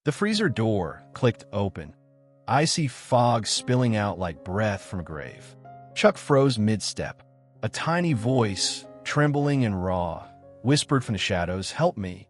The freezer door clicked open, icy fog spilling out like breath from a grave. Chuck froze mid-step. A tiny voice, trembling and raw, whispered from the shadows, "Help me."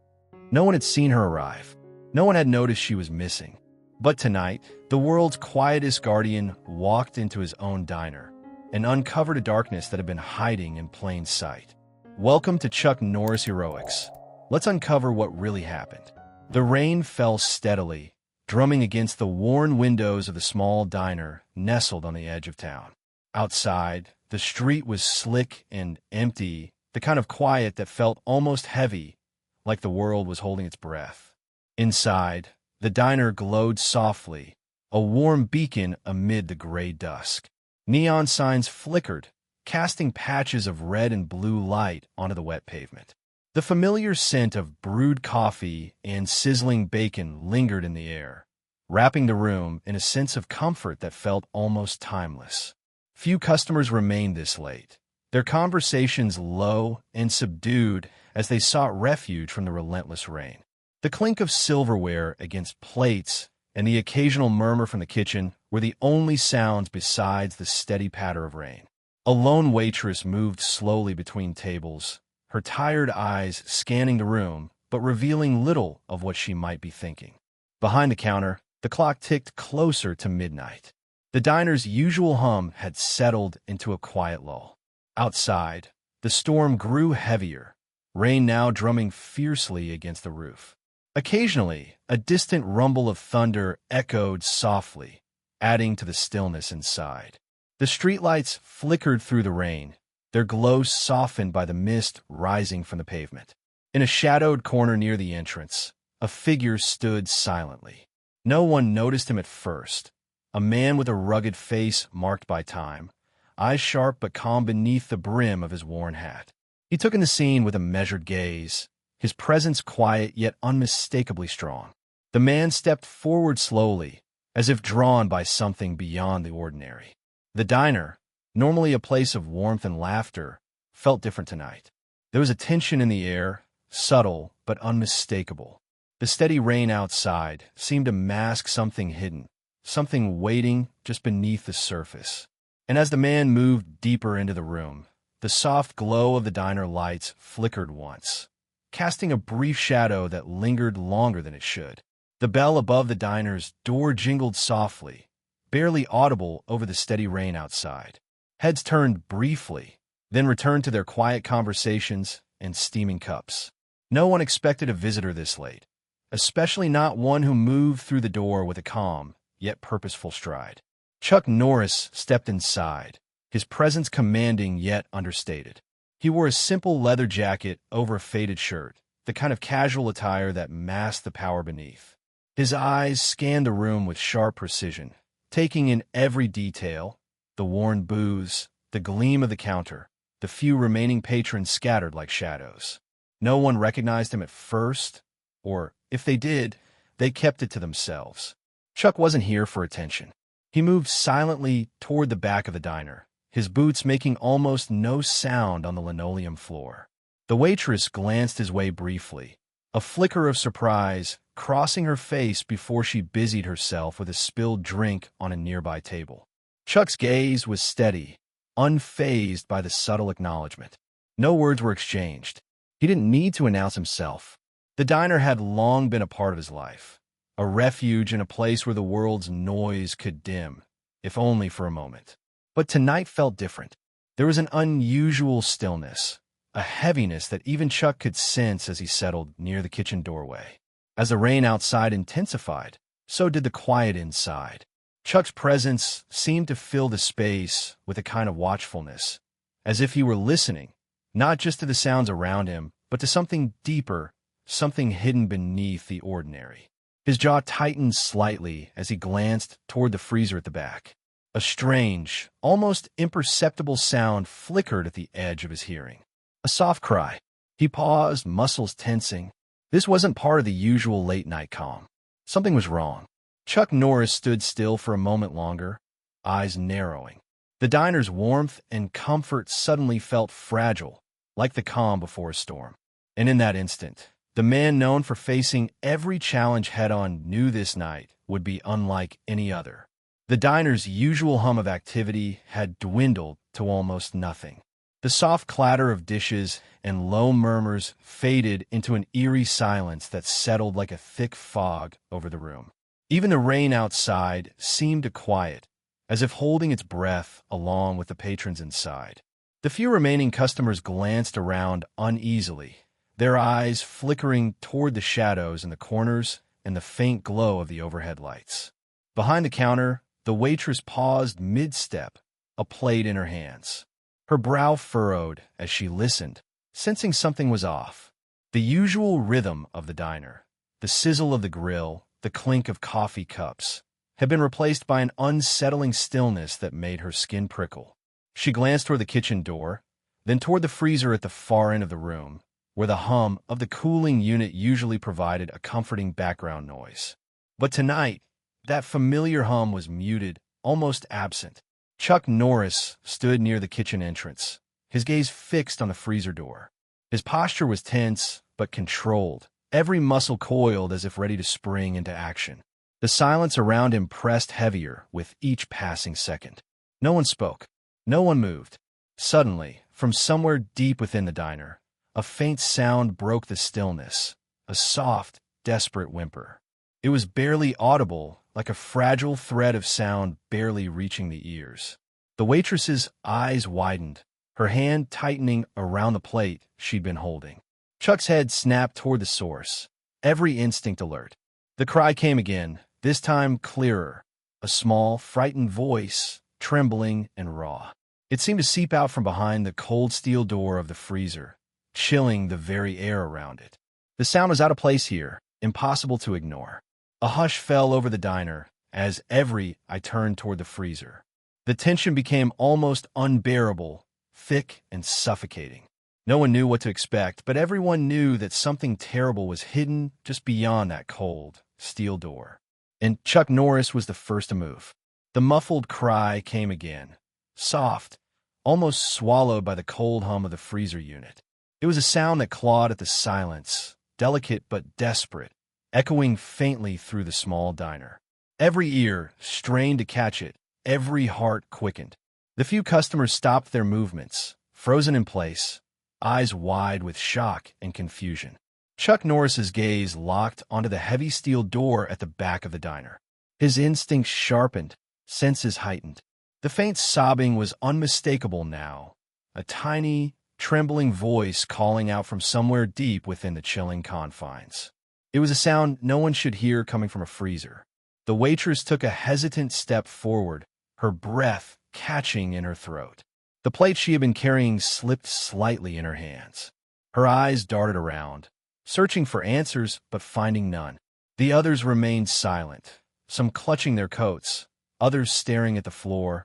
No one had seen her arrive. No one had noticed she was missing. But tonight, the world's quietest guardian walked into his own diner and uncovered a darkness that had been hiding in plain sight. Welcome to Chuck Norris Heroics. Let's uncover what really happened. The rain fell steadily, drumming against the worn windows of the small diner nestled on the edge of town. Outside, the street was slick and empty, the kind of quiet that felt almost heavy, like the world was holding its breath. Inside, the diner glowed softly, a warm beacon amid the gray dusk. Neon signs flickered, casting patches of red and blue light onto the wet pavement. The familiar scent of brewed coffee and sizzling bacon lingered in the air, wrapping the room in a sense of comfort that felt almost timeless. Few customers remained this late, their conversations low and subdued as they sought refuge from the relentless rain. The clink of silverware against plates and the occasional murmur from the kitchen were the only sounds besides the steady patter of rain. A lone waitress moved slowly between tables, her tired eyes scanning the room, but revealing little of what she might be thinking. Behind the counter, the clock ticked closer to midnight. The diner's usual hum had settled into a quiet lull. Outside, the storm grew heavier, rain now drumming fiercely against the roof. Occasionally, a distant rumble of thunder echoed softly, adding to the stillness inside. The streetlights flickered through the rain, their glow softened by the mist rising from the pavement. In a shadowed corner near the entrance, a figure stood silently. No one noticed him at first, a man with a rugged face marked by time, eyes sharp but calm beneath the brim of his worn hat. He took in the scene with a measured gaze, his presence quiet yet unmistakably strong. The man stepped forward slowly, as if drawn by something beyond the ordinary. The diner, normally a place of warmth and laughter, felt different tonight. There was a tension in the air, subtle but unmistakable. The steady rain outside seemed to mask something hidden, something waiting just beneath the surface. And as the man moved deeper into the room, the soft glow of the diner lights flickered once, casting a brief shadow that lingered longer than it should. The bell above the diner's door jingled softly, barely audible over the steady rain outside. Heads turned briefly, then returned to their quiet conversations and steaming cups. No one expected a visitor this late, especially not one who moved through the door with a calm, yet purposeful stride. Chuck Norris stepped inside, his presence commanding yet understated. He wore a simple leather jacket over a faded shirt, the kind of casual attire that masked the power beneath. His eyes scanned the room with sharp precision, taking in every detail: the worn booths, the gleam of the counter, the few remaining patrons scattered like shadows. No one recognized him at first, or if they did, they kept it to themselves. Chuck wasn't here for attention. He moved silently toward the back of the diner, his boots making almost no sound on the linoleum floor. The waitress glanced his way briefly, a flicker of surprise crossing her face before she busied herself with a spilled drink on a nearby table. Chuck's gaze was steady, unfazed by the subtle acknowledgement. No words were exchanged. He didn't need to announce himself. The diner had long been a part of his life, a refuge in a place where the world's noise could dim, if only for a moment. But tonight felt different. There was an unusual stillness, a heaviness that even Chuck could sense as he settled near the kitchen doorway. As the rain outside intensified, so did the quiet inside. Chuck's presence seemed to fill the space with a kind of watchfulness, as if he were listening, not just to the sounds around him, but to something deeper, something hidden beneath the ordinary. His jaw tightened slightly as he glanced toward the freezer at the back. A strange, almost imperceptible sound flickered at the edge of his hearing. A soft cry. He paused, muscles tensing. This wasn't part of the usual late-night calm. Something was wrong. Chuck Norris stood still for a moment longer, eyes narrowing. The diner's warmth and comfort suddenly felt fragile, like the calm before a storm. And in that instant, The man known for facing every challenge head-on knew this night would be unlike any other. The diner's usual hum of activity had dwindled to almost nothing. The soft clatter of dishes and low murmurs faded into an eerie silence that settled like a thick fog over the room. Even the rain outside seemed to quiet, as if holding its breath along with the patrons inside. The few remaining customers glanced around uneasily, their eyes flickering toward the shadows in the corners and the faint glow of the overhead lights. Behind the counter, the waitress paused mid-step, a plate in her hands. Her brow furrowed as she listened, sensing something was off. The usual rhythm of the diner, the sizzle of the grill, the clink of coffee cups, had been replaced by an unsettling stillness that made her skin prickle. She glanced toward the kitchen door, then toward the freezer at the far end of the room, where the hum of the cooling unit usually provided a comforting background noise. But tonight, that familiar hum was muted, almost absent. Chuck Norris stood near the kitchen entrance, his gaze fixed on the freezer door. His posture was tense but controlled, every muscle coiled as if ready to spring into action. The silence around him pressed heavier with each passing second. No one spoke. No one moved. Suddenly, from somewhere deep within the diner, a faint sound broke the stillness, a soft, desperate whimper. It was barely audible, like a fragile thread of sound barely reaching the ears. The waitress's eyes widened, her hand tightening around the plate she'd been holding. Chuck's head snapped toward the source, every instinct alert. The cry came again, this time clearer, a small, frightened voice, trembling and raw. It seemed to seep out from behind the cold steel door of the freezer, chilling the very air around it. The sound was out of place here, impossible to ignore. A hush fell over the diner as I turned toward the freezer. The tension became almost unbearable, thick and suffocating. No one knew what to expect, but everyone knew that something terrible was hidden just beyond that cold, steel door. And Chuck Norris was the first to move. The muffled cry came again, soft, almost swallowed by the cold hum of the freezer unit. It was a sound that clawed at the silence, delicate but desperate, echoing faintly through the small diner. Every ear strained to catch it, every heart quickened. The few customers stopped their movements, frozen in place, eyes wide with shock and confusion. Chuck Norris's gaze locked onto the heavy steel door at the back of the diner. His instincts sharpened, senses heightened. The faint sobbing was unmistakable now, a tiny, trembling voice calling out from somewhere deep within the chilling confines. It was a sound no one should hear coming from a freezer. The waitress took a hesitant step forward, her breath catching in her throat. The plate she had been carrying slipped slightly in her hands. Her eyes darted around, searching for answers but finding none. The others remained silent, some clutching their coats, others staring at the floor,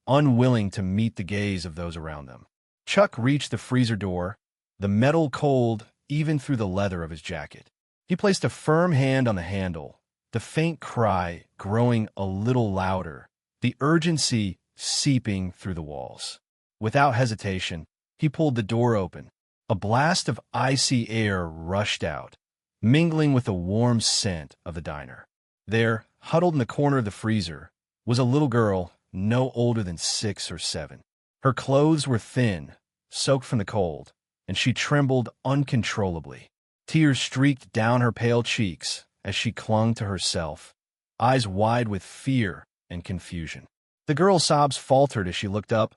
unwilling to meet the gaze of those around them. Chuck reached the freezer door, the metal cold even through the leather of his jacket. He placed a firm hand on the handle, the faint cry growing a little louder, the urgency seeping through the walls. Without hesitation, he pulled the door open. A blast of icy air rushed out, mingling with the warm scent of the diner. There, huddled in the corner of the freezer, was a little girl no older than 6 or 7. Her clothes were thin, soaked from the cold, and she trembled uncontrollably. Tears streaked down her pale cheeks as she clung to herself, eyes wide with fear and confusion. The girl's sobs faltered as she looked up,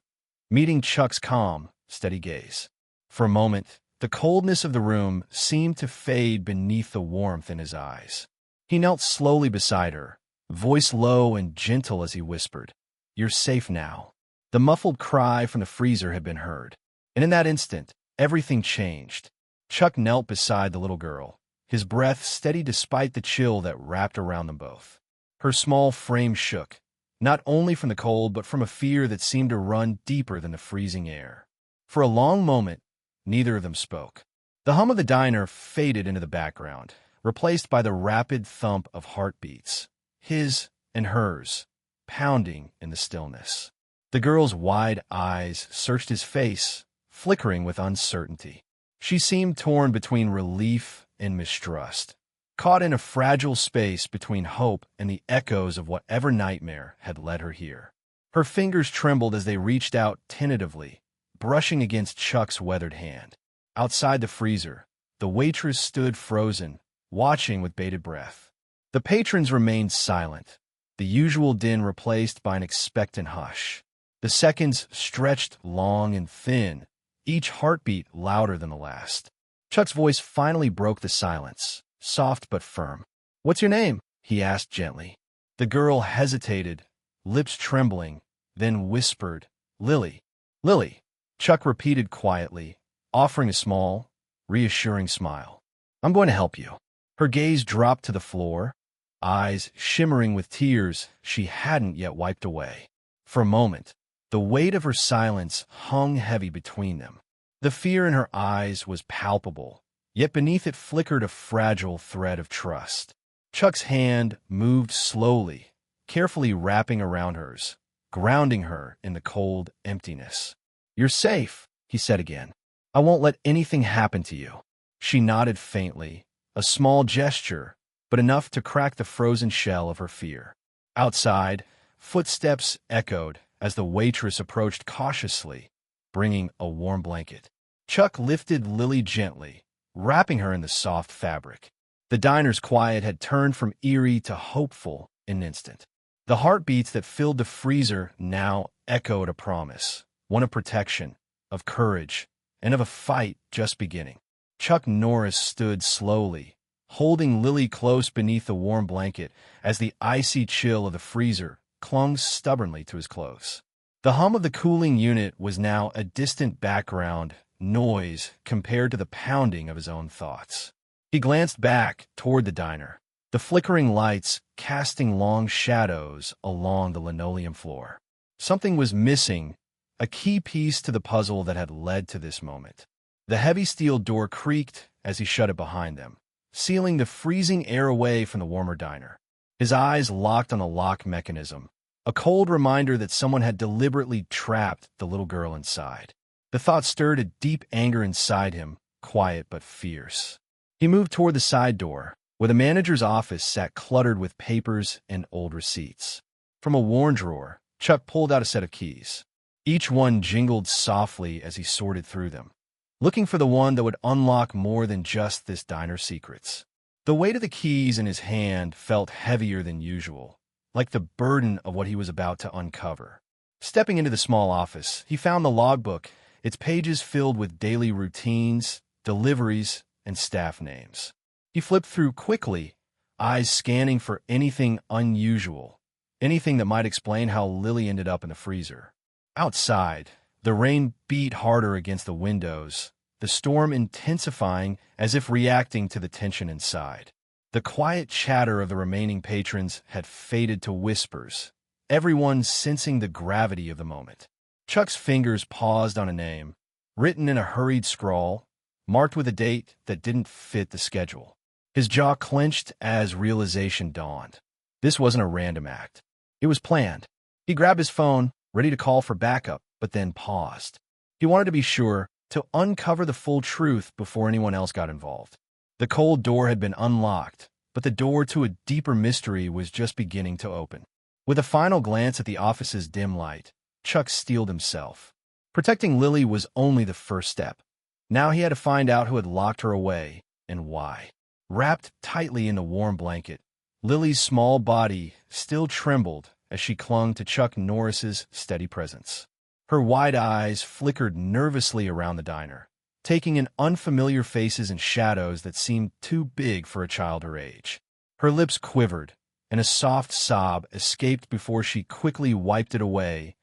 meeting Chuck's calm, steady gaze. For a moment, the coldness of the room seemed to fade beneath the warmth in his eyes. He knelt slowly beside her, voice low and gentle as he whispered, "You're safe now." The muffled cry from the freezer had been heard, and in that instant, everything changed. Chuck knelt beside the little girl, his breath steady despite the chill that wrapped around them both. Her small frame shook, not only from the cold but from a fear that seemed to run deeper than the freezing air. For a long moment, neither of them spoke. The hum of the diner faded into the background, replaced by the rapid thump of heartbeats, his and hers, pounding in the stillness. The girl's wide eyes searched his face, flickering with uncertainty. She seemed torn between relief and mistrust, caught in a fragile space between hope and the echoes of whatever nightmare had led her here. Her fingers trembled as they reached out tentatively, brushing against Chuck's weathered hand. Outside the freezer, the waitress stood frozen, watching with bated breath. The patrons remained silent, the usual din replaced by an expectant hush. The seconds stretched long and thin, each heartbeat louder than the last. Chuck's voice finally broke the silence, soft but firm. "What's your name?" he asked gently. The girl hesitated, lips trembling, then whispered, "Lily." "Lily," Chuck repeated quietly, offering a small, reassuring smile. "I'm going to help you." Her gaze dropped to the floor, eyes shimmering with tears she hadn't yet wiped away. For a moment, the weight of her silence hung heavy between them. The fear in her eyes was palpable, yet beneath it flickered a fragile thread of trust. Chuck's hand moved slowly, carefully wrapping around hers, grounding her in the cold emptiness. "You're safe," he said again. "I won't let anything happen to you." She nodded faintly, a small gesture, but enough to crack the frozen shell of her fear. Outside, footsteps echoed as the waitress approached cautiously, bringing a warm blanket. Chuck lifted Lily gently, wrapping her in the soft fabric. The diner's quiet had turned from eerie to hopeful in an instant. The heartbeats that filled the freezer now echoed a promise, one of protection, of courage, and of a fight just beginning. Chuck Norris stood slowly, holding Lily close beneath the warm blanket as the icy chill of the freezer clung stubbornly to his clothes. The hum of the cooling unit was now a distant background noise compared to the pounding of his own thoughts. He glanced back toward the diner, the flickering lights casting long shadows along the linoleum floor. Something was missing, a key piece to the puzzle that had led to this moment. The heavy steel door creaked as he shut it behind them, sealing the freezing air away from the warmer diner. His eyes locked on the lock mechanism, a cold reminder that someone had deliberately trapped the little girl inside. The thought stirred a deep anger inside him, quiet but fierce. He moved toward the side door, where the manager's office sat cluttered with papers and old receipts. From a worn drawer, Chuck pulled out a set of keys. Each one jingled softly as he sorted through them, looking for the one that would unlock more than just this diner's secrets. The weight of the keys in his hand felt heavier than usual, like the burden of what he was about to uncover. Stepping into the small office, he found the logbook, its pages filled with daily routines, deliveries, and staff names. He flipped through quickly, eyes scanning for anything unusual, anything that might explain how Lily ended up in the freezer. Outside, the rain beat harder against the windows, the storm intensifying as if reacting to the tension inside. The quiet chatter of the remaining patrons had faded to whispers, everyone sensing the gravity of the moment. Chuck's fingers paused on a name, written in a hurried scrawl, marked with a date that didn't fit the schedule. His jaw clenched as realization dawned. This wasn't a random act. It was planned. He grabbed his phone, ready to call for backup, but then paused. He wanted to be sure, to uncover the full truth before anyone else got involved. The cold door had been unlocked, but the door to a deeper mystery was just beginning to open. With a final glance at the office's dim light, Chuck steeled himself. Protecting Lily was only the first step. Now he had to find out who had locked her away and why. Wrapped tightly in the warm blanket, Lily's small body still trembled as she clung to Chuck Norris's steady presence. Her wide eyes flickered nervously around the diner, taking in unfamiliar faces and shadows that seemed too big for a child her age. Her lips quivered, and a soft sob escaped before she quickly wiped it away,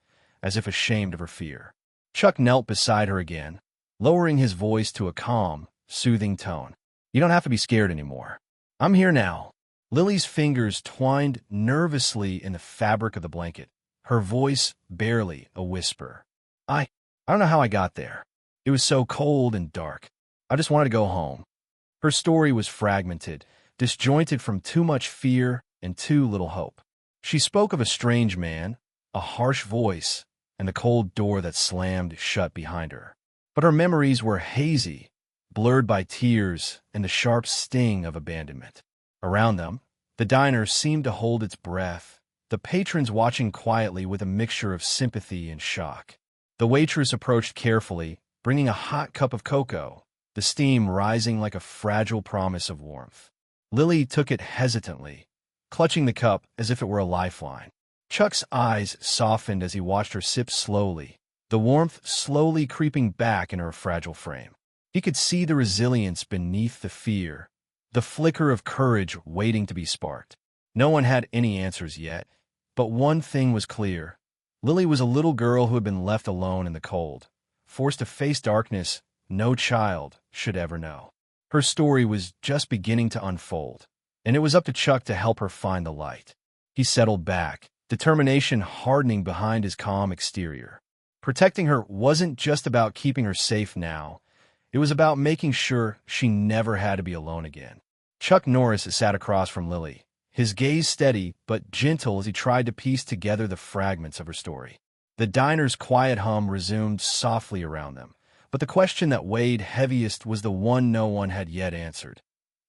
as if ashamed of her fear. Chuck knelt beside her again, lowering his voice to a calm, soothing tone. "You don't have to be scared anymore. I'm here now." Lily's fingers twined nervously in the fabric of the blanket, her voice barely a whisper. I don't know how I got there. It was so cold and dark. I just wanted to go home." Her story was fragmented, disjointed from too much fear and too little hope. She spoke of a strange man, a harsh voice, and the cold door that slammed shut behind her. But her memories were hazy, blurred by tears and the sharp sting of abandonment. Around them, the diner seemed to hold its breath, the patrons watching quietly with a mixture of sympathy and shock. The waitress approached carefully, bringing a hot cup of cocoa, the steam rising like a fragile promise of warmth. Lily took it hesitantly, clutching the cup as if it were a lifeline. Chuck's eyes softened as he watched her sip slowly, the warmth slowly creeping back in her fragile frame. He could see the resilience beneath the fear, the flicker of courage waiting to be sparked. No one had any answers yet, but one thing was clear. Lily was a little girl who had been left alone in the cold, forced to face darkness no child should ever know. Her story was just beginning to unfold, and it was up to Chuck to help her find the light. He settled back, determination hardening behind his calm exterior. Protecting her wasn't just about keeping her safe now. It was about making sure she never had to be alone again. Chuck Norris sat across from Lily, his gaze steady but gentle as he tried to piece together the fragments of her story. The diner's quiet hum resumed softly around them, but the question that weighed heaviest was the one no one had yet answered.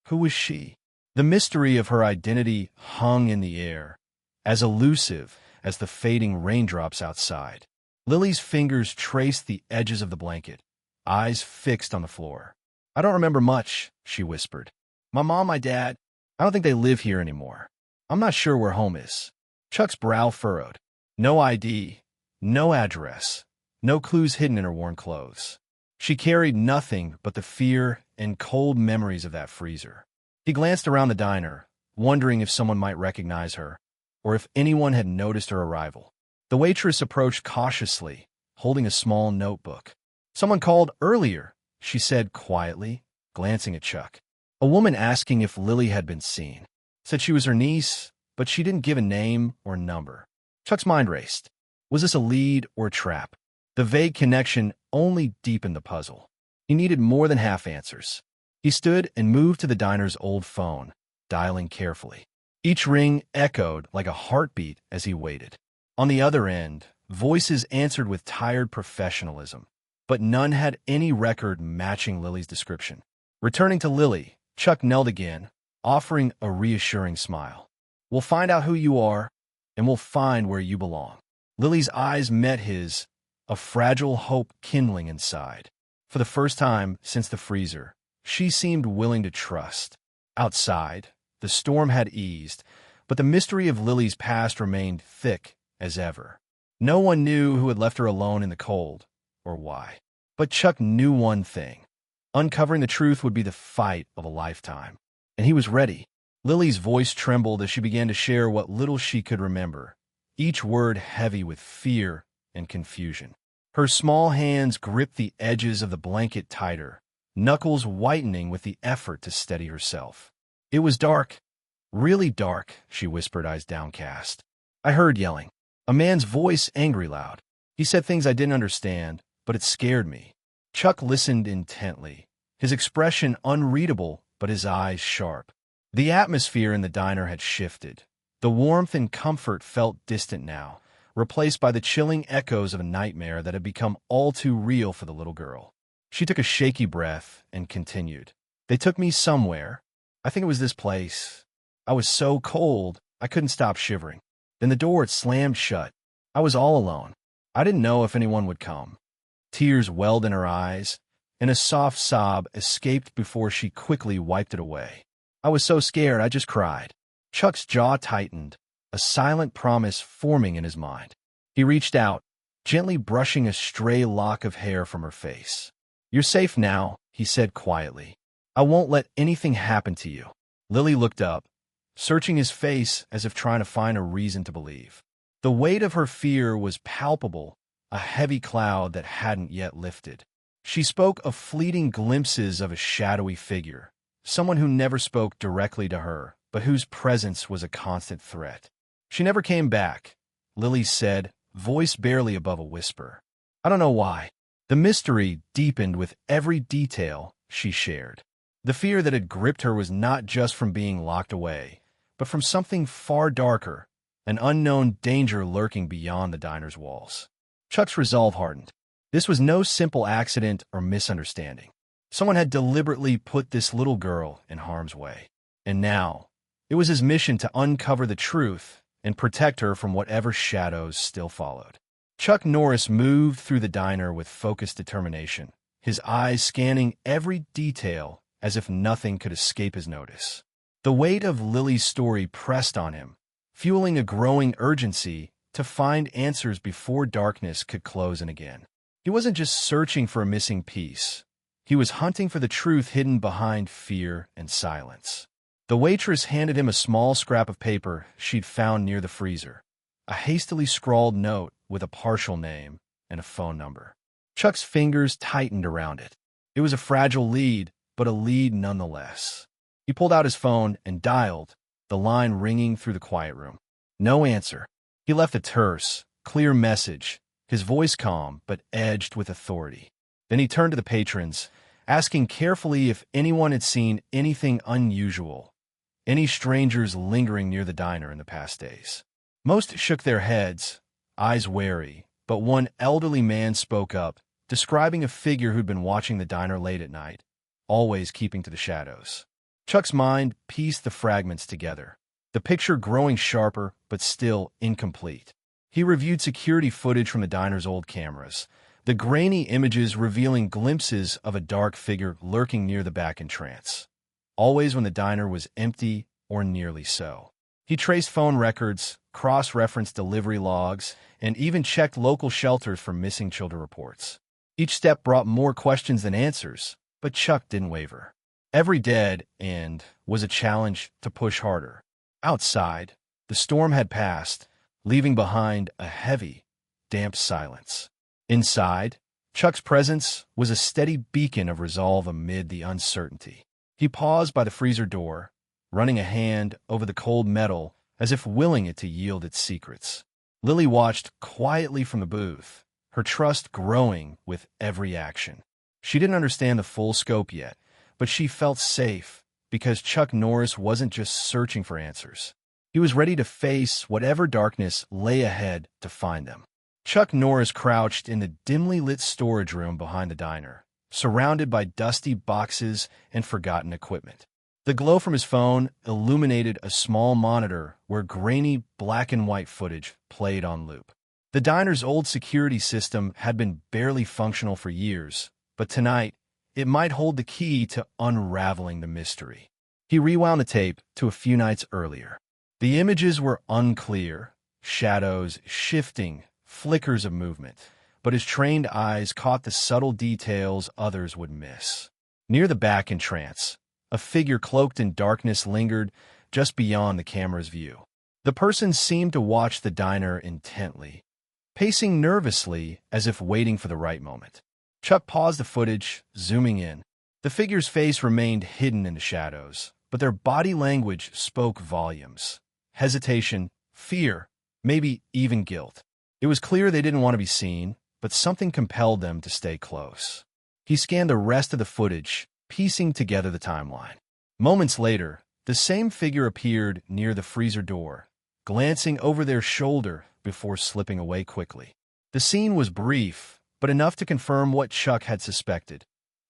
Who was she? The mystery of her identity hung in the air, as elusive as the fading raindrops outside. Lily's fingers traced the edges of the blanket, eyes fixed on the floor. I don't remember much, she whispered. My mom, my dad, I don't think they live here anymore. I'm not sure where home is. Chuck's brow furrowed. No ID, no address, no clues hidden in her worn clothes. She carried nothing but the fear and cold memories of that freezer. He glanced around the diner, wondering if someone might recognize her, or if anyone had noticed her arrival. The waitress approached cautiously, holding a small notebook. Someone called earlier, she said quietly, glancing at Chuck. A woman asking if Lily had been seen. Said she was her niece, but she didn't give a name or number. Chuck's mind raced. Was this a lead or a trap? The vague connection only deepened the puzzle. He needed more than half answers. He stood and moved to the diner's old phone, dialing carefully. Each ring echoed like a heartbeat as he waited. On the other end, voices answered with tired professionalism, but none had any record matching Lily's description. Returning to Lily, Chuck knelt again, offering a reassuring smile. We'll find out who you are, and we'll find where you belong. Lily's eyes met his, a fragile hope kindling inside. For the first time since the freezer, she seemed willing to trust. Outside, the storm had eased, but the mystery of Lily's past remained thick as ever. No one knew who had left her alone in the cold, or why. But Chuck knew one thing. Uncovering the truth would be the fight of a lifetime. And he was ready. Lily's voice trembled as she began to share what little she could remember, each word heavy with fear and confusion. Her small hands gripped the edges of the blanket tighter, knuckles whitening with the effort to steady herself. It was dark, really dark, she whispered, eyes downcast. I heard yelling. A man's voice angry loud. He said things I didn't understand, but it scared me. Chuck listened intently, his expression unreadable, but his eyes sharp. The atmosphere in the diner had shifted. The warmth and comfort felt distant now, replaced by the chilling echoes of a nightmare that had become all too real for the little girl. She took a shaky breath and continued. They took me somewhere. I think it was this place. I was so cold, I couldn't stop shivering. Then the door had slammed shut. I was all alone. I didn't know if anyone would come. Tears welled in her eyes, and a soft sob escaped before she quickly wiped it away. I was so scared, I just cried. Chuck's jaw tightened, a silent promise forming in his mind. He reached out, gently brushing a stray lock of hair from her face. You're safe now, he said quietly. I won't let anything happen to you. Lily looked up, searching his face as if trying to find a reason to believe. The weight of her fear was palpable, a heavy cloud that hadn't yet lifted. She spoke of fleeting glimpses of a shadowy figure, someone who never spoke directly to her, but whose presence was a constant threat. She never came back, Lily said, voice barely above a whisper. I don't know why. The mystery deepened with every detail she shared. The fear that had gripped her was not just from being locked away, but from something far darker, an unknown danger lurking beyond the diner's walls. Chuck's resolve hardened. This was no simple accident or misunderstanding. Someone had deliberately put this little girl in harm's way. And now, it was his mission to uncover the truth and protect her from whatever shadows still followed. Chuck Norris moved through the diner with focused determination, his eyes scanning every detail as if nothing could escape his notice. The weight of Lily's story pressed on him, fueling a growing urgency to find answers before darkness could close in again. He wasn't just searching for a missing piece. He was hunting for the truth hidden behind fear and silence. The waitress handed him a small scrap of paper she'd found near the freezer, a hastily scrawled note with a partial name and a phone number. Chuck's fingers tightened around it. It was a fragile lead, but a lead nonetheless. He pulled out his phone and dialed, the line ringing through the quiet room. No answer. He left a terse, clear message, his voice calm but edged with authority. Then he turned to the patrons, asking carefully if anyone had seen anything unusual, any strangers lingering near the diner in the past days. Most shook their heads, eyes wary, but one elderly man spoke up, describing a figure who'd been watching the diner late at night, always keeping to the shadows. Chuck's mind pieced the fragments together, the picture growing sharper but still incomplete. He reviewed security footage from the diner's old cameras, the grainy images revealing glimpses of a dark figure lurking near the back entrance, always when the diner was empty or nearly so. He traced phone records, cross-referenced delivery logs, and even checked local shelters for missing children reports. Each step brought more questions than answers, but Chuck didn't waver. Every dead end was a challenge to push harder. Outside, the storm had passed, leaving behind a heavy, damp silence. Inside, Chuck's presence was a steady beacon of resolve amid the uncertainty. He paused by the freezer door, running a hand over the cold metal as if willing it to yield its secrets. Lily watched quietly from the booth, her trust growing with every action. She didn't understand the full scope yet, but she felt safe because Chuck Norris wasn't just searching for answers. He was ready to face whatever darkness lay ahead to find them. Chuck Norris crouched in the dimly lit storage room behind the diner, surrounded by dusty boxes and forgotten equipment. The glow from his phone illuminated a small monitor where grainy black and white footage played on loop. The diner's old security system had been barely functional for years, but tonight, it might hold the key to unraveling the mystery. He rewound the tape to a few nights earlier. The images were unclear, shadows shifting, flickers of movement, but his trained eyes caught the subtle details others would miss. Near the back entrance, a figure cloaked in darkness lingered just beyond the camera's view. The person seemed to watch the diner intently, pacing nervously as if waiting for the right moment. Chuck paused the footage, zooming in. The figure's face remained hidden in the shadows, but their body language spoke volumes. Hesitation, fear, maybe even guilt. It was clear they didn't want to be seen, but something compelled them to stay close. He scanned the rest of the footage, piecing together the timeline. Moments later, the same figure appeared near the freezer door, glancing over their shoulder before slipping away quickly. The scene was brief, but enough to confirm what Chuck had suspected.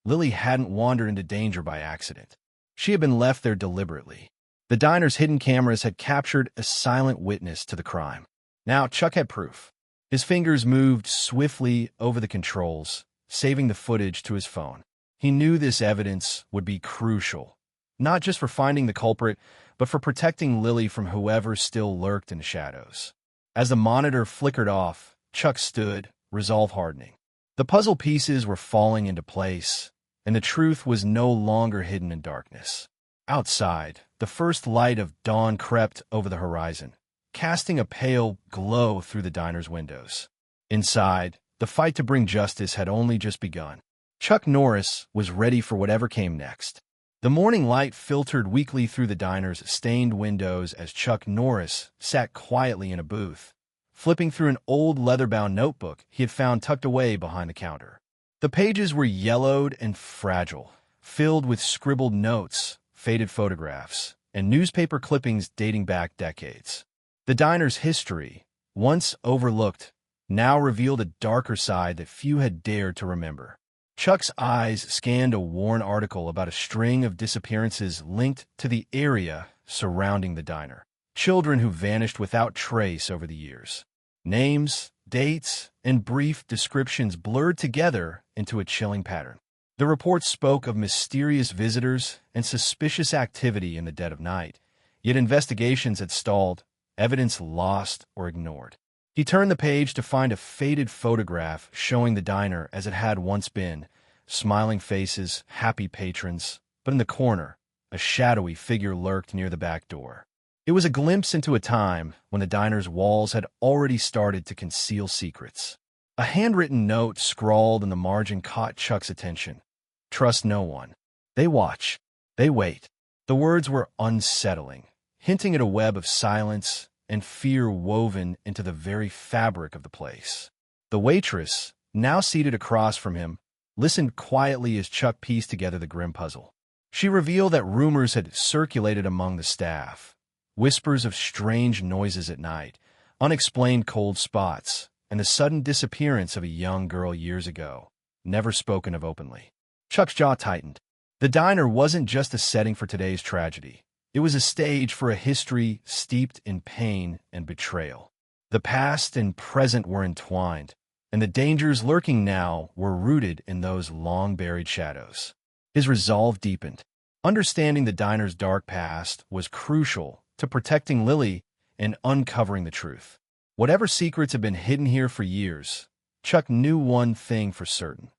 Lily hadn't wandered into danger by accident. She had been left there deliberately. The diner's hidden cameras had captured a silent witness to the crime. Now Chuck had proof. His fingers moved swiftly over the controls, saving the footage to his phone. He knew this evidence would be crucial, not just for finding the culprit, but for protecting Lily from whoever still lurked in the shadows. As the monitor flickered off, Chuck stood, resolve hardening. The puzzle pieces were falling into place, and the truth was no longer hidden in darkness. Outside, the first light of dawn crept over the horizon, casting a pale glow through the diner's windows. Inside, the fight to bring justice had only just begun. Chuck Norris was ready for whatever came next. The morning light filtered weakly through the diner's stained windows as Chuck Norris sat quietly in a booth, flipping through an old leather-bound notebook he had found tucked away behind the counter. The pages were yellowed and fragile, filled with scribbled notes, faded photographs, and newspaper clippings dating back decades. The diner's history, once overlooked, now revealed a darker side that few had dared to remember. Chuck's eyes scanned a worn article about a string of disappearances linked to the area surrounding the diner. Children who vanished without trace over the years. Names, dates, and brief descriptions blurred together into a chilling pattern. The report spoke of mysterious visitors and suspicious activity in the dead of night, yet investigations had stalled, evidence lost or ignored. He turned the page to find a faded photograph showing the diner as it had once been, smiling faces, happy patrons, but in the corner, a shadowy figure lurked near the back door. It was a glimpse into a time when the diner's walls had already started to conceal secrets. A handwritten note scrawled in the margin caught Chuck's attention. Trust no one. They watch. They wait. The words were unsettling, hinting at a web of silence and fear woven into the very fabric of the place. The waitress, now seated across from him, listened quietly as Chuck pieced together the grim puzzle. She revealed that rumors had circulated among the staff, whispers of strange noises at night, unexplained cold spots, and the sudden disappearance of a young girl years ago, never spoken of openly. Chuck's jaw tightened. The diner wasn't just a setting for today's tragedy. It was a stage for a history steeped in pain and betrayal. The past and present were entwined, and the dangers lurking now were rooted in those long-buried shadows. His resolve deepened. Understanding the diner's dark past was crucial to protecting Lily and uncovering the truth. Whatever secrets had been hidden here for years, Chuck knew one thing for certain.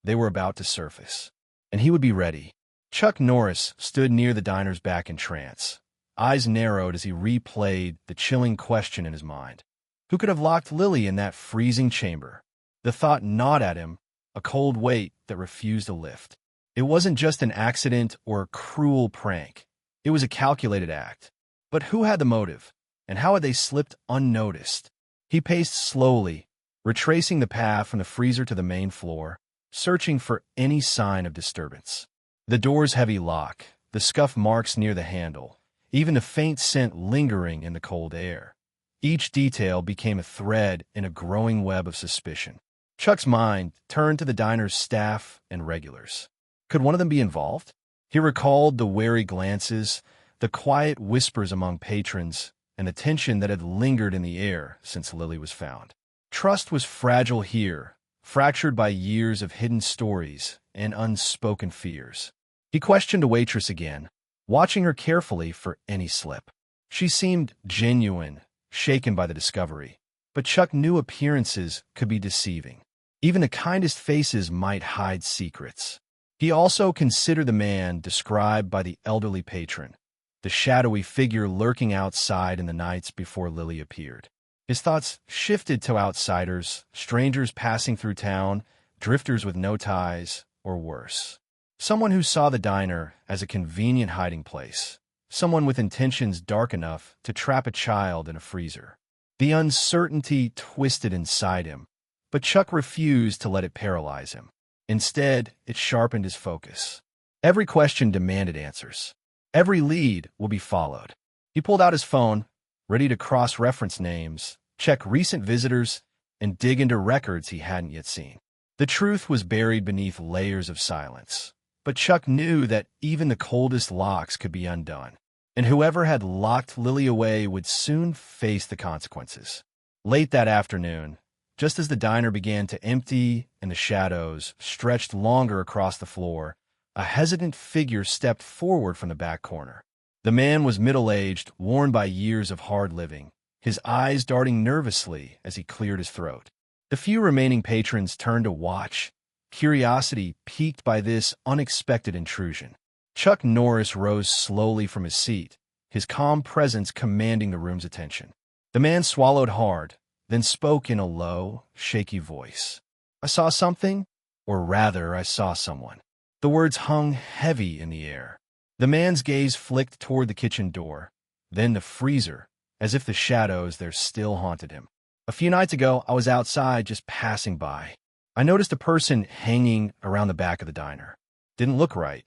They were about to surface, and he would be ready. Chuck Norris stood near the diner's back in trance, eyes narrowed as he replayed the chilling question in his mind. Who could have locked Lily in that freezing chamber? The thought gnawed at him, a cold weight that refused to lift. It wasn't just an accident or a cruel prank. It was a calculated act. But who had the motive, and how had they slipped unnoticed? He paced slowly, retracing the path from the freezer to the main floor, searching for any sign of disturbance. The door's heavy lock, the scuff marks near the handle, even the faint scent lingering in the cold air. Each detail became a thread in a growing web of suspicion. Chuck's mind turned to the diner's staff and regulars. Could one of them be involved? He recalled the wary glances, the quiet whispers among patrons, and the tension that had lingered in the air since Lily was found. Trust was fragile here, fractured by years of hidden stories and unspoken fears. He questioned a waitress again, watching her carefully for any slip. She seemed genuine, shaken by the discovery, but Chuck knew appearances could be deceiving. Even the kindest faces might hide secrets. He also considered the man described by the elderly patron, the shadowy figure lurking outside in the nights before Lily appeared. His thoughts shifted to outsiders, strangers passing through town, drifters with no ties, or worse. Someone who saw the diner as a convenient hiding place. Someone with intentions dark enough to trap a child in a freezer. The uncertainty twisted inside him, but Chuck refused to let it paralyze him. Instead, it sharpened his focus. Every question demanded answers. Every lead will be followed. He pulled out his phone, ready to cross-reference names, check recent visitors, and dig into records he hadn't yet seen. The truth was buried beneath layers of silence. But Chuck knew that even the coldest locks could be undone, and whoever had locked Lily away would soon face the consequences. Late that afternoon, just as the diner began to empty and the shadows stretched longer across the floor, a hesitant figure stepped forward from the back corner. The man was middle-aged, worn by years of hard living, his eyes darting nervously as he cleared his throat. The few remaining patrons turned to watch, curiosity piqued by this unexpected intrusion. Chuck Norris rose slowly from his seat, his calm presence commanding the room's attention. The man swallowed hard, then spoke in a low, shaky voice. I saw something, or rather, I saw someone. The words hung heavy in the air. The man's gaze flicked toward the kitchen door, then the freezer, as if the shadows there still haunted him. A few nights ago, I was outside just passing by. I noticed a person hanging around the back of the diner. Didn't look right.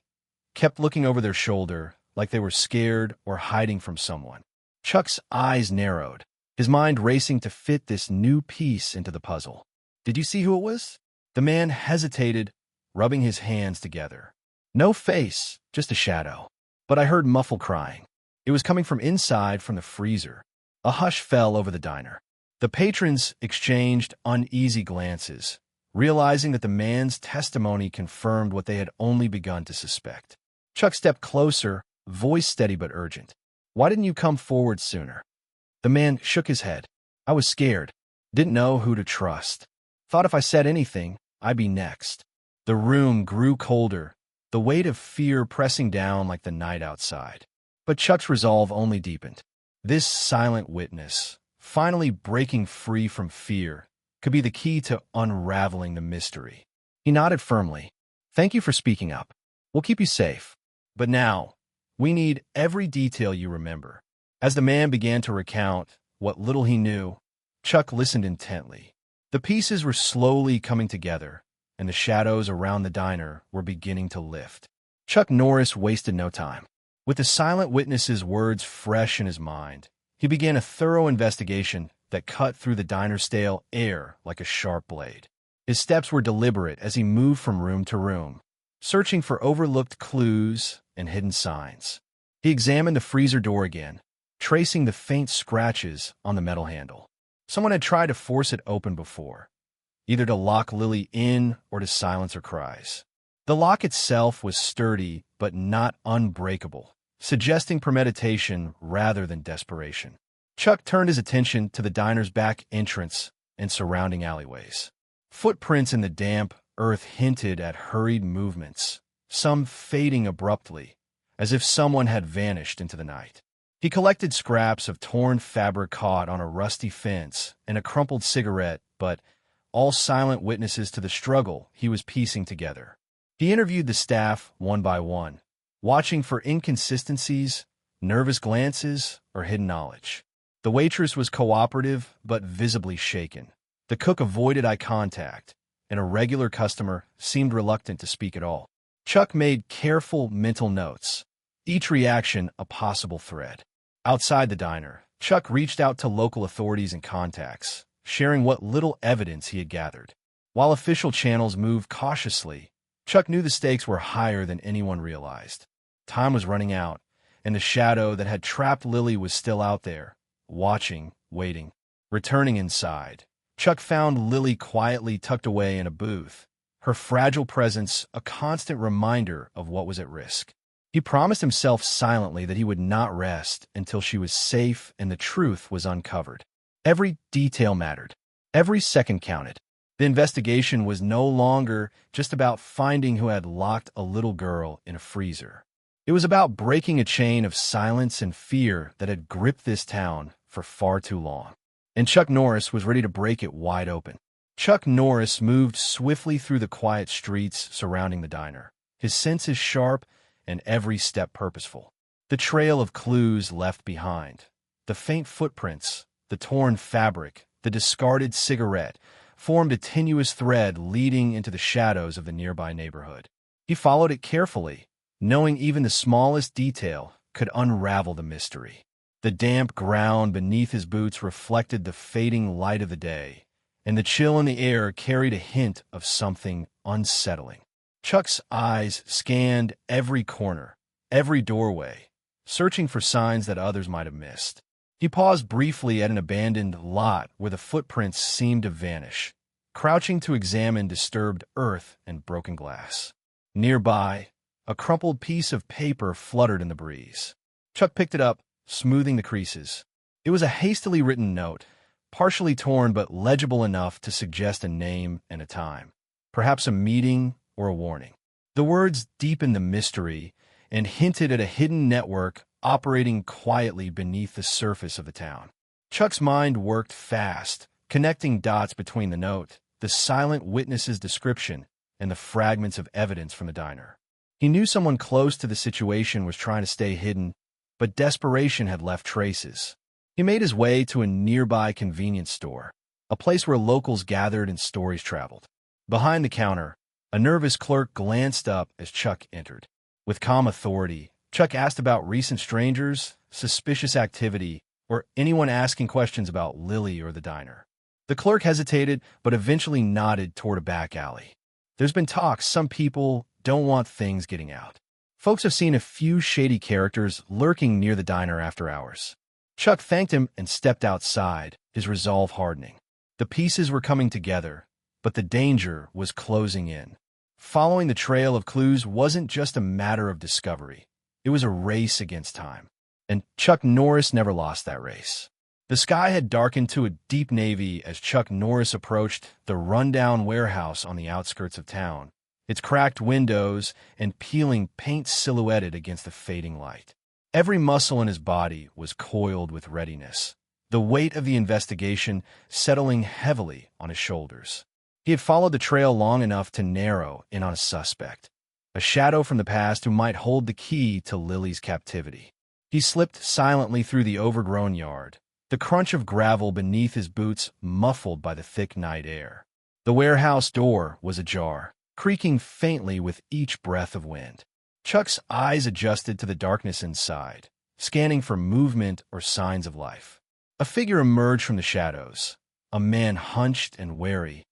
Kept looking over their shoulder, like they were scared or hiding from someone. Chuck's eyes narrowed, his mind racing to fit this new piece into the puzzle. Did you see who it was? The man hesitated, rubbing his hands together. No face, just a shadow. But I heard muffled crying. It was coming from inside from the freezer. A hush fell over the diner. The patrons exchanged uneasy glances, realizing that the man's testimony confirmed what they had only begun to suspect. Chuck stepped closer, voice steady but urgent. "Why didn't you come forward sooner?" The man shook his head. "I was scared. Didn't know who to trust. Thought if I said anything, I'd be next." The room grew colder, the weight of fear pressing down like the night outside. But Chuck's resolve only deepened. This silent witness, finally breaking free from fear, could be the key to unraveling the mystery. He nodded firmly. "Thank you for speaking up. We'll keep you safe. But now, we need every detail you remember." As the man began to recount what little he knew, Chuck listened intently. The pieces were slowly coming together, and the shadows around the diner were beginning to lift. Chuck Norris wasted no time. With the silent witness's words fresh in his mind, he began a thorough investigation that cut through the diner's stale air like a sharp blade. His steps were deliberate as he moved from room to room, searching for overlooked clues and hidden signs. He examined the freezer door again, tracing the faint scratches on the metal handle. Someone had tried to force it open before, either to lock Lily in or to silence her cries. The lock itself was sturdy but not unbreakable, suggesting premeditation rather than desperation. Chuck turned his attention to the diner's back entrance and surrounding alleyways. Footprints in the damp earth hinted at hurried movements, some fading abruptly, as if someone had vanished into the night. He collected scraps of torn fabric caught on a rusty fence and a crumpled cigarette, but all silent witnesses to the struggle he was piecing together. He interviewed the staff one by one, watching for inconsistencies, nervous glances, or hidden knowledge. The waitress was cooperative but visibly shaken. The cook avoided eye contact, and a regular customer seemed reluctant to speak at all. Chuck made careful mental notes, each reaction a possible thread. Outside the diner, Chuck reached out to local authorities and contacts, sharing what little evidence he had gathered. While official channels moved cautiously, Chuck knew the stakes were higher than anyone realized. Time was running out, and the shadow that had trapped Lily was still out there, watching, waiting. Returning inside, Chuck found Lily quietly tucked away in a booth, her fragile presence a constant reminder of what was at risk. He promised himself silently that he would not rest until she was safe and the truth was uncovered. Every detail mattered. Every second counted. The investigation was no longer just about finding who had locked a little girl in a freezer. It was about breaking a chain of silence and fear that had gripped this town for far too long. And Chuck Norris was ready to break it wide open. Chuck Norris moved swiftly through the quiet streets surrounding the diner, his senses sharp and every step purposeful. The trail of clues left behind, the faint footprints, the torn fabric, the discarded cigarette, formed a tenuous thread leading into the shadows of the nearby neighborhood. He followed it carefully, knowing even the smallest detail could unravel the mystery. The damp ground beneath his boots reflected the fading light of the day, and the chill in the air carried a hint of something unsettling. Chuck's eyes scanned every corner, every doorway, searching for signs that others might have missed. He paused briefly at an abandoned lot where the footprints seemed to vanish, crouching to examine disturbed earth and broken glass. Nearby, a crumpled piece of paper fluttered in the breeze. Chuck picked it up, smoothing the creases. It was a hastily written note, partially torn but legible enough to suggest a name and a time, perhaps a meeting or a warning. The words deepened the mystery and hinted at a hidden network operating quietly beneath the surface of the town. Chuck's mind worked fast, connecting dots between the note, the silent witness's description, and the fragments of evidence from the diner. He knew someone close to the situation was trying to stay hidden, but desperation had left traces. He made his way to a nearby convenience store, a place where locals gathered and stories traveled. Behind the counter, a nervous clerk glanced up as Chuck entered. With calm authority, Chuck asked about recent strangers, suspicious activity, or anyone asking questions about Lily or the diner. The clerk hesitated, but eventually nodded toward a back alley. There's been talk some people don't want things getting out. Folks have seen a few shady characters lurking near the diner after hours. Chuck thanked him and stepped outside, his resolve hardening. The pieces were coming together, but the danger was closing in. Following the trail of clues wasn't just a matter of discovery. It was a race against time. And Chuck Norris never lost that race. The sky had darkened to a deep navy as Chuck Norris approached the rundown warehouse on the outskirts of town, its cracked windows and peeling paint silhouetted against the fading light. Every muscle in his body was coiled with readiness, the weight of the investigation settling heavily on his shoulders. He had followed the trail long enough to narrow in on a suspect, a shadow from the past who might hold the key to Lily's captivity. He slipped silently through the overgrown yard, the crunch of gravel beneath his boots muffled by the thick night air. The warehouse door was ajar, creaking faintly with each breath of wind. Chuck's eyes adjusted to the darkness inside, scanning for movement or signs of life. A figure emerged from the shadows, a man hunched and wary,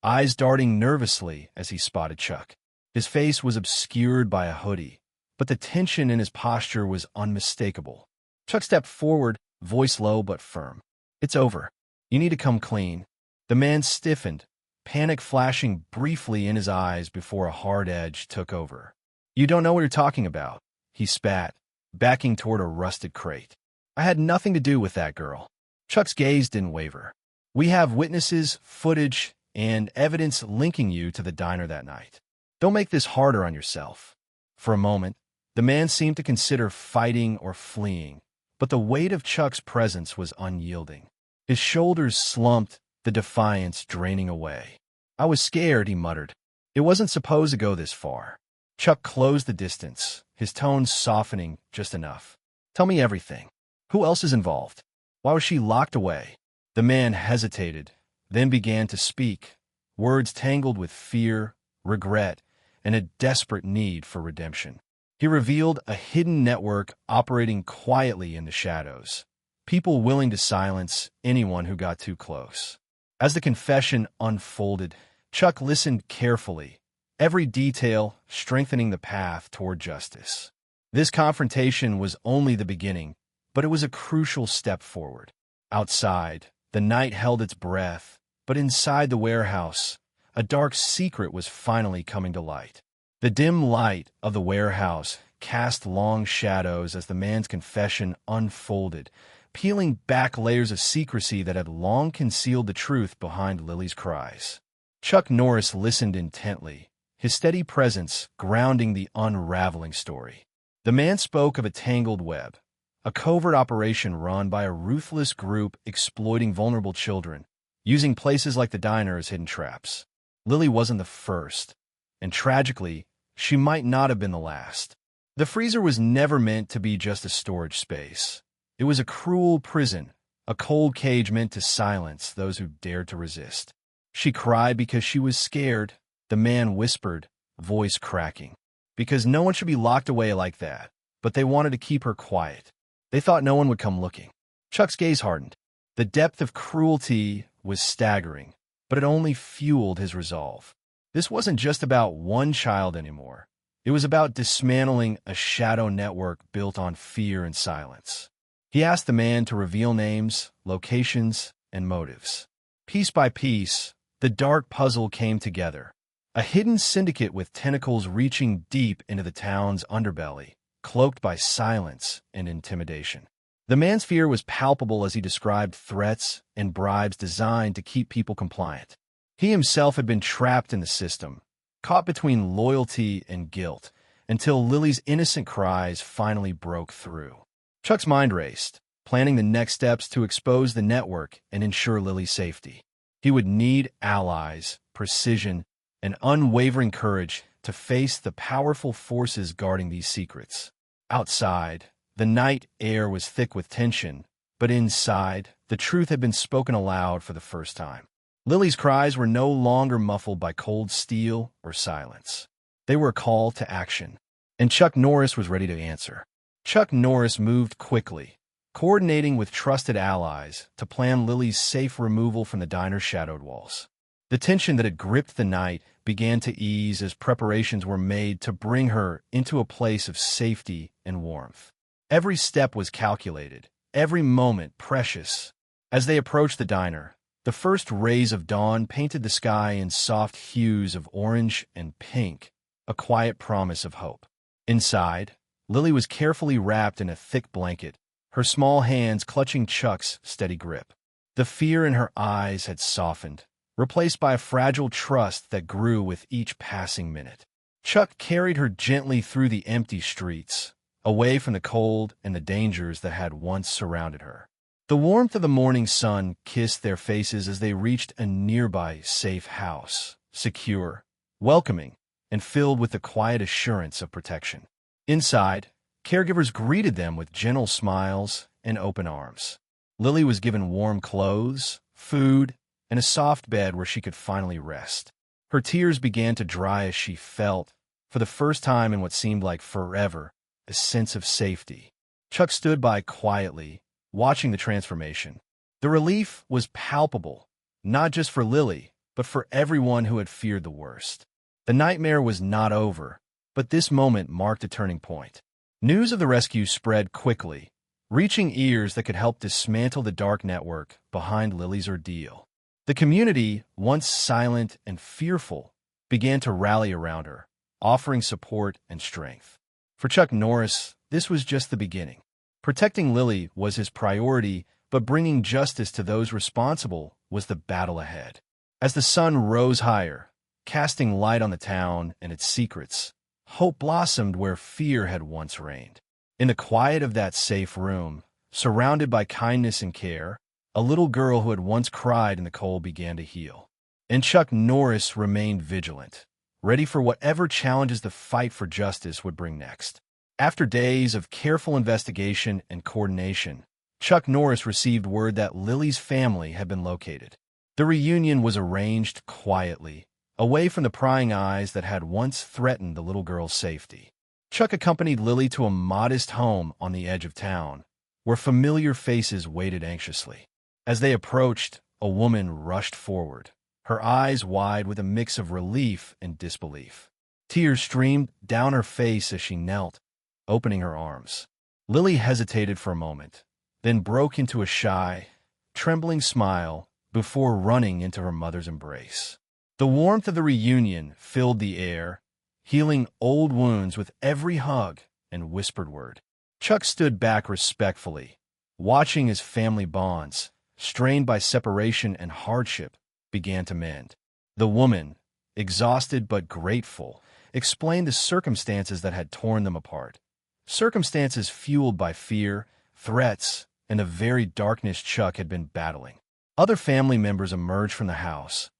eyes darting nervously as he spotted Chuck. His face was obscured by a hoodie, but the tension in his posture was unmistakable. Chuck stepped forward, voice low but firm. "It's over. You need to come clean." The man stiffened, panic flashing briefly in his eyes before a hard edge took over. "You don't know what you're talking about," he spat, backing toward a rusted crate. "I had nothing to do with that girl." Chuck's gaze didn't waver. "We have witnesses, footage, and evidence linking you to the diner that night. Don't make this harder on yourself." For a moment, the man seemed to consider fighting or fleeing, but the weight of Chuck's presence was unyielding. His shoulders slumped, the defiance draining away. "I was scared," he muttered. "It wasn't supposed to go this far." Chuck closed the distance, his tone softening just enough. "Tell me everything. Who else is involved? Why was she locked away?" The man hesitated, then began to speak, words tangled with fear, regret, and a desperate need for redemption. He revealed a hidden network operating quietly in the shadows, people willing to silence anyone who got too close. As the confession unfolded, Chuck listened carefully, every detail strengthening the path toward justice. This confrontation was only the beginning, but it was a crucial step forward. Outside, the night held its breath, but inside the warehouse, a dark secret was finally coming to light. The dim light of the warehouse cast long shadows as the man's confession unfolded, peeling back layers of secrecy that had long concealed the truth behind Lily's cries. Chuck Norris listened intently, his steady presence grounding the unraveling story. The man spoke of a tangled web, a covert operation run by a ruthless group exploiting vulnerable children, using places like the diner as hidden traps. Lily wasn't the first, and tragically, she might not have been the last. The freezer was never meant to be just a storage space. It was a cruel prison, a cold cage meant to silence those who dared to resist. She cried because she was scared, the man whispered, voice cracking. Because no one should be locked away like that, but they wanted to keep her quiet. They thought no one would come looking. Chuck's gaze hardened. The depth of cruelty was staggering, but it only fueled his resolve. This wasn't just about one child anymore. It was about dismantling a shadow network built on fear and silence. He asked the man to reveal names, locations, and motives. Piece by piece, the dark puzzle came together. A hidden syndicate with tentacles reaching deep into the town's underbelly, cloaked by silence and intimidation. The man's fear was palpable as he described threats and bribes designed to keep people compliant. He himself had been trapped in the system, caught between loyalty and guilt, until Lily's innocent cries finally broke through. Chuck's mind raced, planning the next steps to expose the network and ensure Lily's safety. He would need allies, precision, and unwavering courage to face the powerful forces guarding these secrets. Outside, the night air was thick with tension, but inside, the truth had been spoken aloud for the first time. Lily's cries were no longer muffled by cold steel or silence. They were a call to action, and Chuck Norris was ready to answer. Chuck Norris moved quickly, coordinating with trusted allies to plan Lily's safe removal from the diner's shadowed walls. The tension that had gripped the night began to ease as preparations were made to bring her into a place of safety and warmth. Every step was calculated, every moment precious. As they approached the diner, the first rays of dawn painted the sky in soft hues of orange and pink, a quiet promise of hope. Inside, Lily was carefully wrapped in a thick blanket, her small hands clutching Chuck's steady grip. The fear in her eyes had softened, replaced by a fragile trust that grew with each passing minute. Chuck carried her gently through the empty streets, away from the cold and the dangers that had once surrounded her. The warmth of the morning sun kissed their faces as they reached a nearby safe house, secure, welcoming, and filled with the quiet assurance of protection. Inside, caregivers greeted them with gentle smiles and open arms. Lily was given warm clothes, food, and a soft bed where she could finally rest. Her tears began to dry as she felt, for the first time in what seemed like forever, a sense of safety. Chuck stood by quietly, watching the transformation. The relief was palpable, not just for Lily, but for everyone who had feared the worst. The nightmare was not over, but this moment marked a turning point. News of the rescue spread quickly, reaching ears that could help dismantle the dark network behind Lily's ordeal. The community, once silent and fearful, began to rally around her, offering support and strength. For Chuck Norris, this was just the beginning. Protecting Lily was his priority, but bringing justice to those responsible was the battle ahead. As the sun rose higher, casting light on the town and its secrets, hope blossomed where fear had once reigned. In the quiet of that safe room, surrounded by kindness and care, a little girl who had once cried in the cold began to heal. And Chuck Norris remained vigilant, ready for whatever challenges the fight for justice would bring next. After days of careful investigation and coordination, Chuck Norris received word that Lily's family had been located. The reunion was arranged quietly, away from the prying eyes that had once threatened the little girl's safety. Chuck accompanied Lily to a modest home on the edge of town, where familiar faces waited anxiously. As they approached, a woman rushed forward, her eyes wide with a mix of relief and disbelief. Tears streamed down her face as she knelt, opening her arms. Lily hesitated for a moment, then broke into a shy, trembling smile before running into her mother's embrace. The warmth of the reunion filled the air, healing old wounds with every hug and whispered word. Chuck stood back respectfully, watching his family bonds, strained by separation and hardship, began to mend. The woman, exhausted but grateful, explained the circumstances that had torn them apart. Circumstances fueled by fear, threats, and the very darkness Chuck had been battling. Other family members emerged from the house,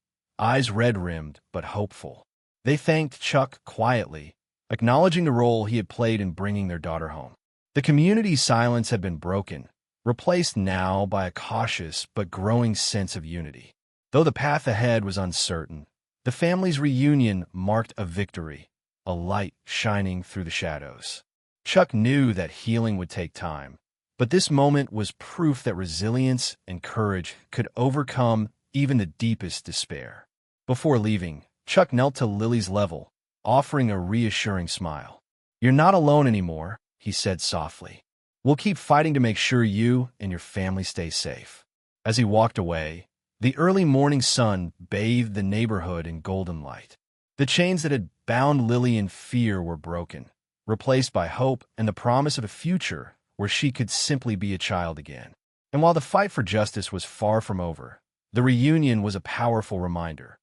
eyes red-rimmed but hopeful. They thanked Chuck quietly, acknowledging the role he had played in bringing their daughter home. The community's silence had been broken, replaced now by a cautious but growing sense of unity. Though the path ahead was uncertain, the family's reunion marked a victory, a light shining through the shadows. Chuck knew that healing would take time, but this moment was proof that resilience and courage could overcome even the deepest despair. Before leaving, Chuck knelt to Lily's level, offering a reassuring smile. "You're not alone anymore," he said softly. "We'll keep fighting to make sure you and your family stay safe." As he walked away, the early morning sun bathed the neighborhood in golden light. The chains that had bound Lily in fear were broken, replaced by hope and the promise of a future where she could simply be a child again. And while the fight for justice was far from over, the reunion was a powerful reminder.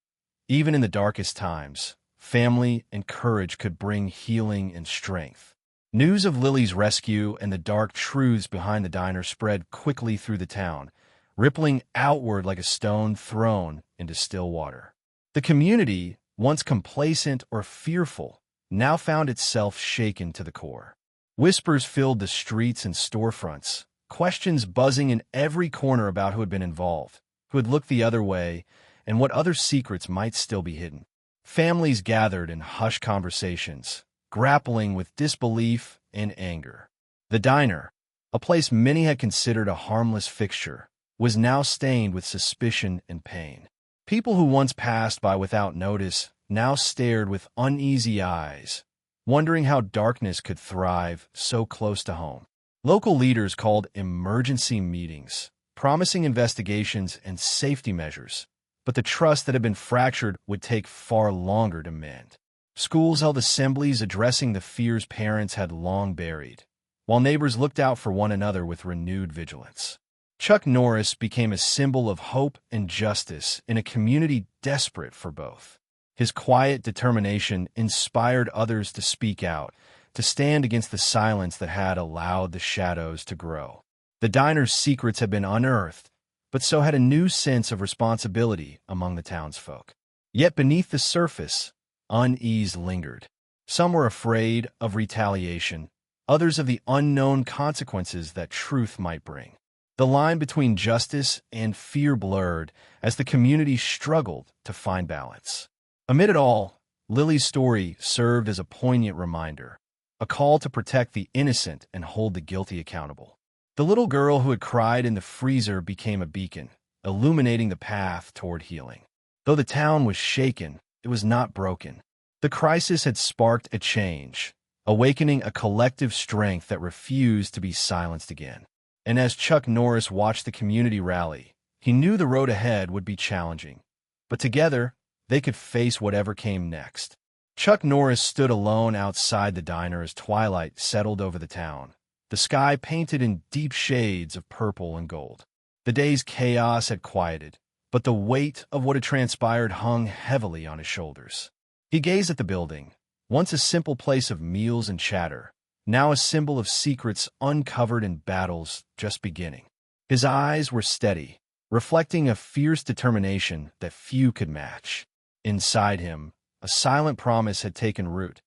Even in the darkest times, family and courage could bring healing and strength. News of Lily's rescue and the dark truths behind the diner spread quickly through the town, rippling outward like a stone thrown into still water. The community, once complacent or fearful, now found itself shaken to the core. Whispers filled the streets and storefronts, questions buzzing in every corner about who had been involved, who had looked the other way, and what other secrets might still be hidden. Families gathered in hushed conversations, grappling with disbelief and anger. The diner, a place many had considered a harmless fixture, was now stained with suspicion and pain. People who once passed by without notice now stared with uneasy eyes, wondering how darkness could thrive so close to home. Local leaders called emergency meetings, promising investigations and safety measures, but the trust that had been fractured would take far longer to mend. Schools held assemblies addressing the fears parents had long buried, while neighbors looked out for one another with renewed vigilance. Chuck Norris became a symbol of hope and justice in a community desperate for both. His quiet determination inspired others to speak out, to stand against the silence that had allowed the shadows to grow. The diner's secrets had been unearthed, but so had a new sense of responsibility among the townsfolk. Yet beneath the surface, unease lingered. Some were afraid of retaliation, others of the unknown consequences that truth might bring. The line between justice and fear blurred as the community struggled to find balance. Amid it all, Lily's story served as a poignant reminder, a call to protect the innocent and hold the guilty accountable. The little girl who had cried in the freezer became a beacon, illuminating the path toward healing. Though the town was shaken, it was not broken. The crisis had sparked a change, awakening a collective strength that refused to be silenced again. And as Chuck Norris watched the community rally, he knew the road ahead would be challenging. But together, they could face whatever came next. Chuck Norris stood alone outside the diner as twilight settled over the town, the sky painted in deep shades of purple and gold. The day's chaos had quieted, but the weight of what had transpired hung heavily on his shoulders. He gazed at the building, once a simple place of meals and chatter, now a symbol of secrets uncovered and battles just beginning. His eyes were steady, reflecting a fierce determination that few could match. Inside him, a silent promise had taken root,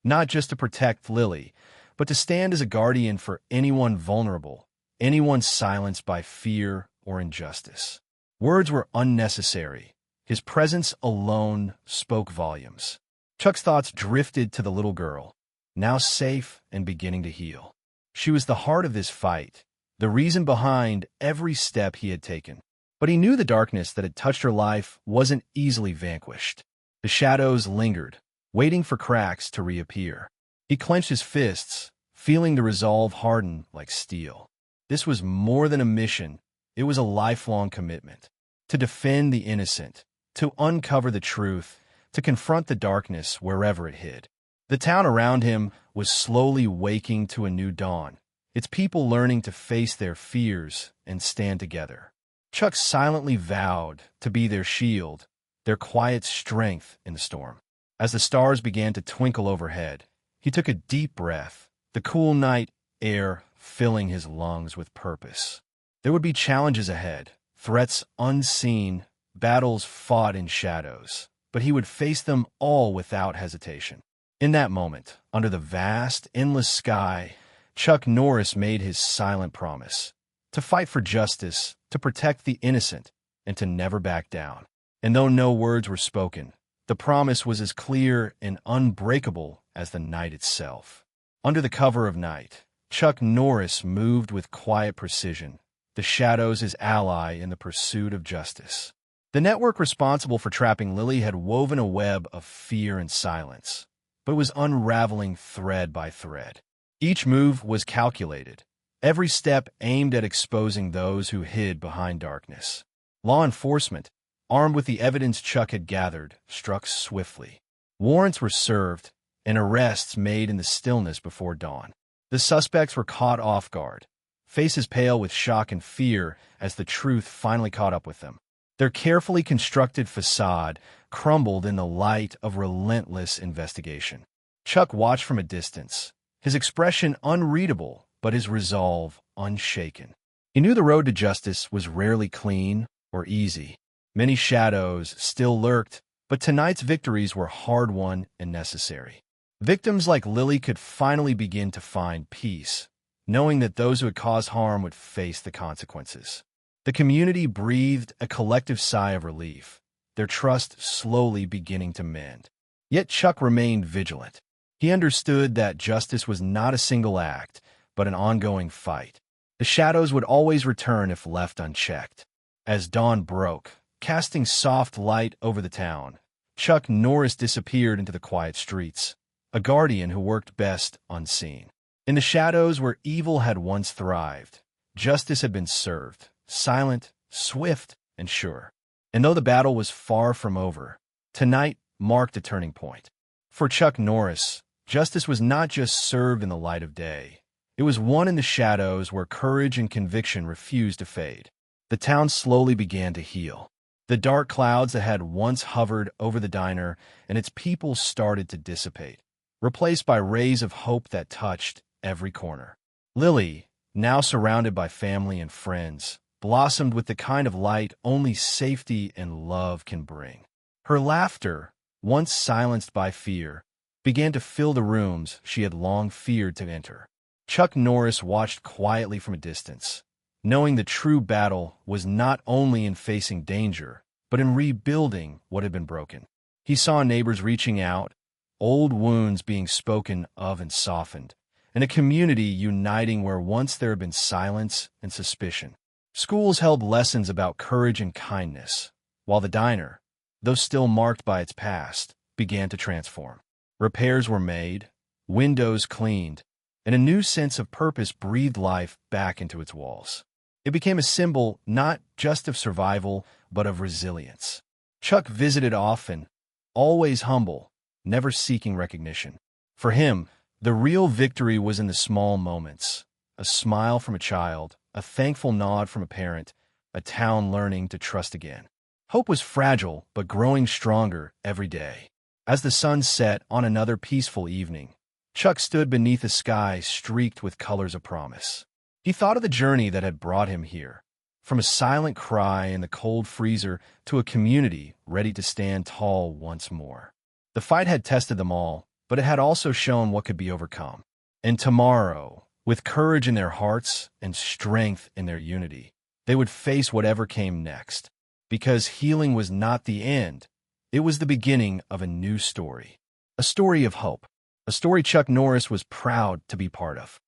not just to protect Lily, but to stand as a guardian for anyone vulnerable, anyone silenced by fear or injustice. Words were unnecessary. His presence alone spoke volumes. Chuck's thoughts drifted to the little girl, now safe and beginning to heal. She was the heart of this fight, the reason behind every step he had taken. But he knew the darkness that had touched her life wasn't easily vanquished. The shadows lingered, waiting for cracks to reappear. He clenched his fists, feeling the resolve harden like steel. This was more than a mission, it was a lifelong commitment. To defend the innocent, to uncover the truth, to confront the darkness wherever it hid. The town around him was slowly waking to a new dawn, its people learning to face their fears and stand together. Chuck silently vowed to be their shield, their quiet strength in the storm. As the stars began to twinkle overhead, he took a deep breath, the cool night air filling his lungs with purpose. There would be challenges ahead, threats unseen, battles fought in shadows, but he would face them all without hesitation. In that moment, under the vast, endless sky, Chuck Norris made his silent promise to fight for justice, to protect the innocent, and to never back down. And though no words were spoken, the promise was as clear and unbreakable as the night itself. Under the cover of night, Chuck Norris moved with quiet precision, the shadows his ally in the pursuit of justice. The network responsible for trapping Lily had woven a web of fear and silence, but was unraveling thread by thread. Each move was calculated, every step aimed at exposing those who hid behind darkness. Law enforcement, armed with the evidence Chuck had gathered, struck swiftly. Warrants were served, and arrests made in the stillness before dawn. The suspects were caught off guard, faces pale with shock and fear as the truth finally caught up with them. Their carefully constructed facade crumbled in the light of relentless investigation. Chuck watched from a distance, his expression unreadable, but his resolve unshaken. He knew the road to justice was rarely clean or easy. Many shadows still lurked, but tonight's victories were hard-won and necessary. Victims like Lily could finally begin to find peace, knowing that those who had caused harm would face the consequences. The community breathed a collective sigh of relief, their trust slowly beginning to mend. Yet Chuck remained vigilant. He understood that justice was not a single act, but an ongoing fight. The shadows would always return if left unchecked. As dawn broke, casting soft light over the town. Chuck Norris disappeared into the quiet streets, a guardian who worked best unseen. In the shadows where evil had once thrived, justice had been served, silent, swift, and sure. And though the battle was far from over, tonight marked a turning point. For Chuck Norris, justice was not just served in the light of day. It was won in the shadows where courage and conviction refused to fade. The town slowly began to heal. The dark clouds that had once hovered over the diner and its people started to dissipate, replaced by rays of hope that touched every corner. Lily, now surrounded by family and friends, blossomed with the kind of light only safety and love can bring. Her laughter, once silenced by fear, began to fill the rooms she had long feared to enter. Chuck Norris watched quietly from a distance, knowing the true battle was not only in facing danger, but in rebuilding what had been broken. He saw neighbors reaching out, old wounds being spoken of and softened, and a community uniting where once there had been silence and suspicion. Schools held lessons about courage and kindness, while the diner, though still marked by its past, began to transform. Repairs were made, windows cleaned, and a new sense of purpose breathed life back into its walls. It became a symbol not just of survival, but of resilience. Chuck visited often, always humble, never seeking recognition. For him, the real victory was in the small moments: a smile from a child, a thankful nod from a parent, a town learning to trust again. Hope was fragile, but growing stronger every day. As the sun set on another peaceful evening, Chuck stood beneath a sky streaked with colors of promise. He thought of the journey that had brought him here, from a silent cry in the cold freezer to a community ready to stand tall once more. The fight had tested them all, but it had also shown what could be overcome. And tomorrow, with courage in their hearts and strength in their unity, they would face whatever came next. Because healing was not the end, it was the beginning of a new story. A story of hope. A story Chuck Norris was proud to be part of.